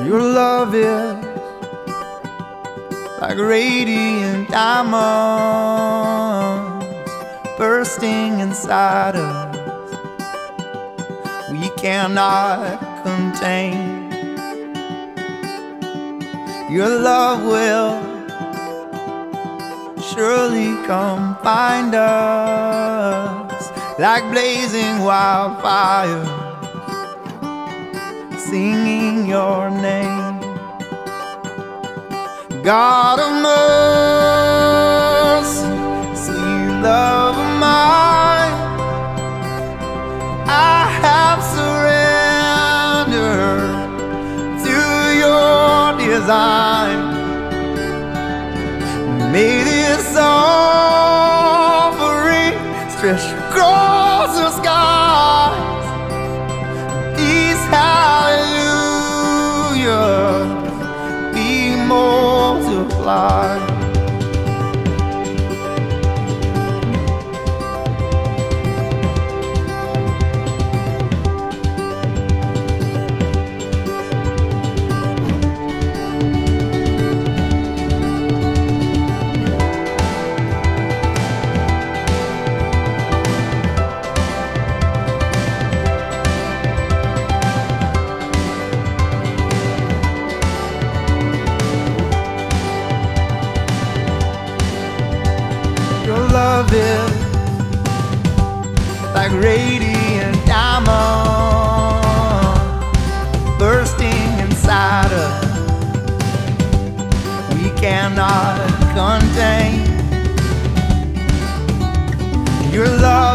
Your love is like radiant diamonds bursting inside us, we cannot contain. Your love will surely come find us like blazing wildfires, singing your name. God of mercy, sweet love of mine, I have surrendered to your design. May this offering stretch across the skies, these hallelujahs be multiplied. Your love is like radiant diamond bursting inside us, we cannot contain. Your love